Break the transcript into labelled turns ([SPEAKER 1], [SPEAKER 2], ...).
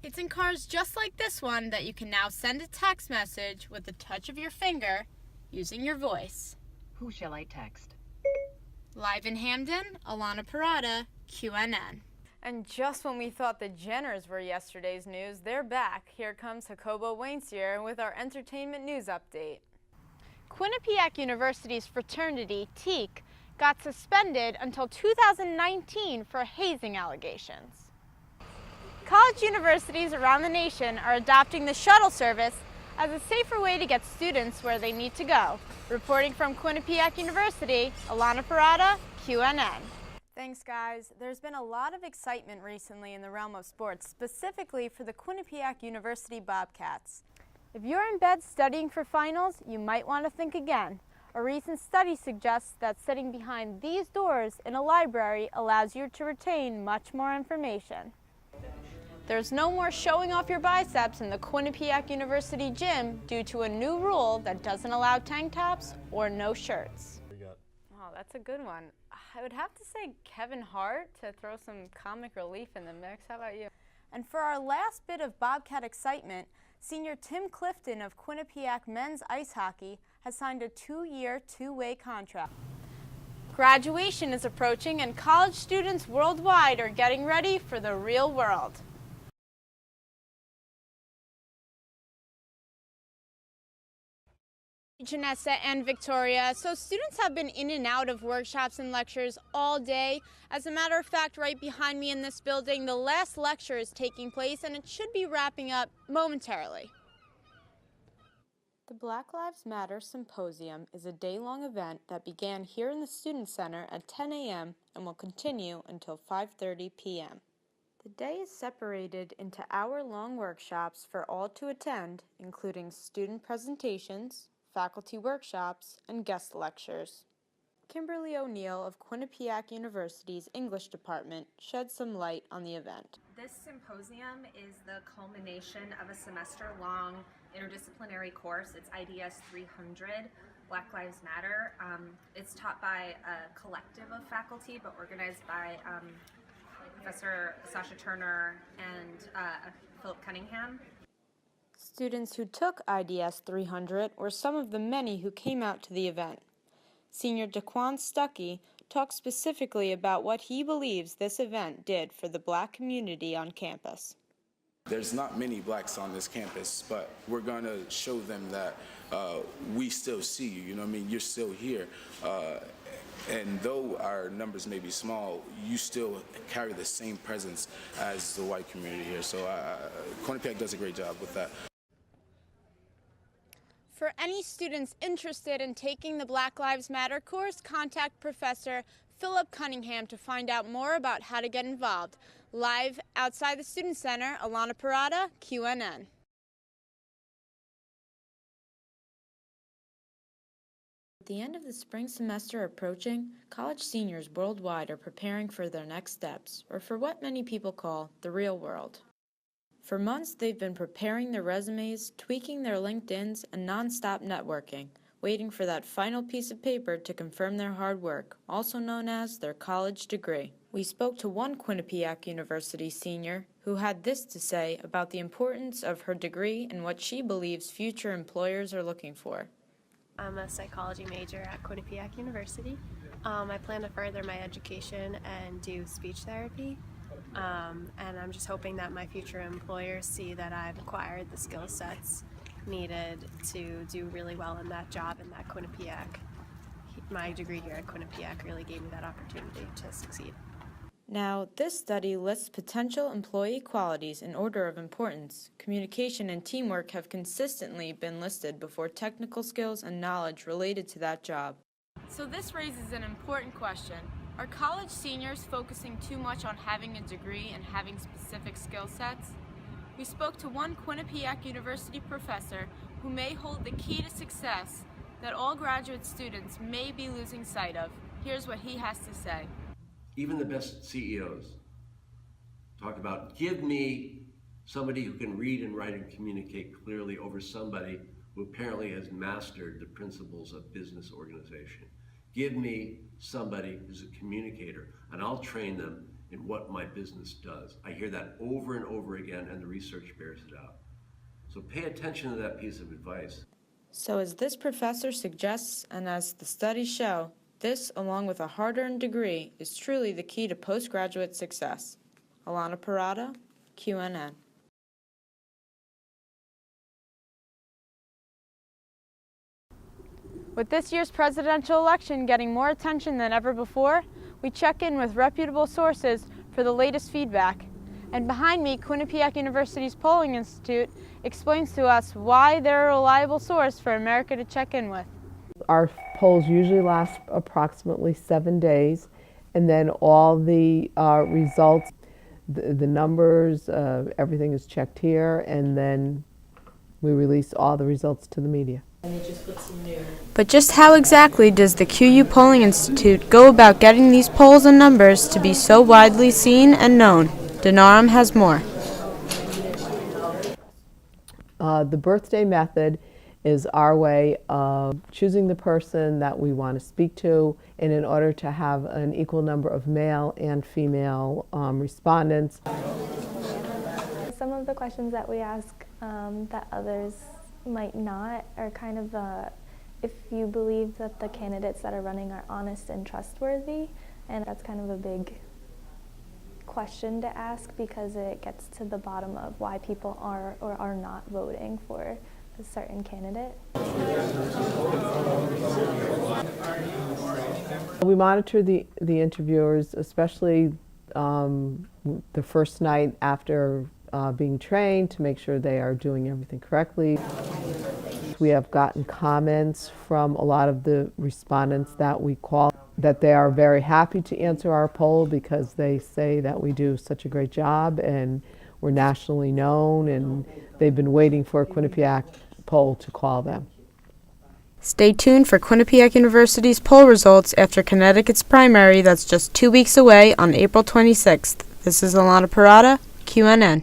[SPEAKER 1] It's in cars just like this one that you can now send a text message with the touch of your finger using your voice.
[SPEAKER 2] Who shall I text?
[SPEAKER 1] Live in Hamden, Alana Perrotta, QNN.
[SPEAKER 3] And just when we thought the Jenners were yesterday's news, they're back. Here comes Jacobo Wainsier with our entertainment news update. Quinnipiac University's fraternity, TEAC, got suspended until 2019 for hazing allegations. College universities around the nation are adopting the shuttle service as a safer way to get students where they need to go. Reporting from Quinnipiac University, Alana Perrotta, QNN. Thanks, guys. There's been a lot of excitement recently in the realm of sports, specifically for the Quinnipiac University Bobcats. If you're in bed studying for finals, you might want to think again. A recent study suggests that sitting behind these doors in a library allows you to retain much more information. There's no more showing off your biceps in the Quinnipiac University gym due to a new rule that doesn't allow tank tops or no shirts. Oh, that's a good one. I would have to say Kevin Hart to throw some comic relief in the mix. How about you? And for our last bit of Bobcat excitement, senior Tim Clifton of Quinnipiac men's ice hockey has signed a 2-year, 2-way contract. Graduation is approaching and college students worldwide are getting ready for the real world. Janessa and Victoria. So students have been in and out of workshops and lectures all day. As a matter of fact, right behind me in this building, the last lecture is taking place and it should be wrapping up momentarily. The Black Lives Matter Symposium is a day-long event that began here in the Student Center at 10 a.m. and will continue until 5:30 p.m. The day is separated into hour-long workshops for all to attend, including student presentations, faculty workshops, and guest lectures. Kimberly O'Neill of Quinnipiac University's English Department shed some light on the event.
[SPEAKER 4] This symposium is the culmination of a semester-long interdisciplinary course. It's IDS 300, Black Lives Matter. It's taught by a collective of faculty, but organized by Professor Sasha Turner and Philip Cunningham.
[SPEAKER 3] Students who took IDS 300 were some of the many who came out to the event. Senior Daquan Stuckey talked specifically about what he believes this event did for the black community on campus.
[SPEAKER 5] There's not many blacks on this campus, but we're going to show them that we still see you, you know what I mean? You're still here. And though our numbers may be small, you still carry the same presence as the white community here. So Quinnipiac does a great job with that.
[SPEAKER 1] For any students interested in taking the Black Lives Matter course, contact Professor Philip Cunningham to find out more about how to get involved. Live outside the Student Center, Alana Perrotta, QNN. With the end of the spring semester approaching, college seniors worldwide are preparing for their next steps, or for what many people call the real world. For months, they've been preparing their resumes, tweaking their LinkedIns, and nonstop networking, waiting for that final piece of paper to confirm their hard work, also known as their college degree. We spoke to one Quinnipiac University senior who had this to say about the importance of her degree and what she believes future employers are looking for.
[SPEAKER 6] I'm a psychology major at Quinnipiac University. I plan to further my education and do speech therapy. And I'm just hoping that my future employers see that I've acquired the skill sets needed to do really well in that job in that Quinnipiac. My degree here at Quinnipiac really gave me that opportunity to succeed.
[SPEAKER 3] Now, this study lists potential employee qualities in order of importance. Communication and teamwork have consistently been listed before technical skills and knowledge related to that job. So this raises an important question. Are college seniors focusing too much on having a degree and having specific skill sets? We spoke to one Quinnipiac University professor who may hold the key to success that all graduate students may be losing sight of. Here's what he has to say.
[SPEAKER 7] Even the best CEOs talk about, give me somebody who can read and write and communicate clearly over somebody who apparently has mastered the principles of business organization. Give me somebody who's a communicator, and I'll train them in what my business does. I hear that over and over again, and the research bears it out. So pay attention to that piece of advice.
[SPEAKER 1] So as this professor suggests, and as the studies show, this, along with a hard-earned degree, is truly the key to postgraduate success. Alana Perrotta, QNN.
[SPEAKER 3] With this year's presidential election getting more attention than ever before, we check in with reputable sources for the latest feedback. And behind me, Quinnipiac University's Polling Institute explains to us why they're a reliable source for America to check in with.
[SPEAKER 2] Our polls usually last approximately 7 days, and then all the results, the numbers, everything is checked here, and then we release all the results to the media.
[SPEAKER 3] But just how exactly does the QU Polling Institute go about getting these polls and numbers to be so widely seen and known? Denarum has more.
[SPEAKER 2] The birthday method is our way of choosing the person that we want to speak to, and in order to have an equal number of male and female respondents.
[SPEAKER 8] Some of the questions that we ask that others might not are kind of if you believe that the candidates that are running are honest and trustworthy, and that's kind of a big question to ask because it gets to the bottom of why people are or are not voting for a certain candidate.
[SPEAKER 2] We monitor the interviewers, especially the first night after being trained, to make sure they are doing everything correctly. We have gotten comments from a lot of the respondents that we call that they are very happy to answer our poll because they say that we do such a great job and we're nationally known, and they've been waiting for a Quinnipiac poll to call them.
[SPEAKER 3] Stay tuned for Quinnipiac University's poll results after Connecticut's primary that's just 2 weeks away on April 26th. This is Alana Perrotta, QNN.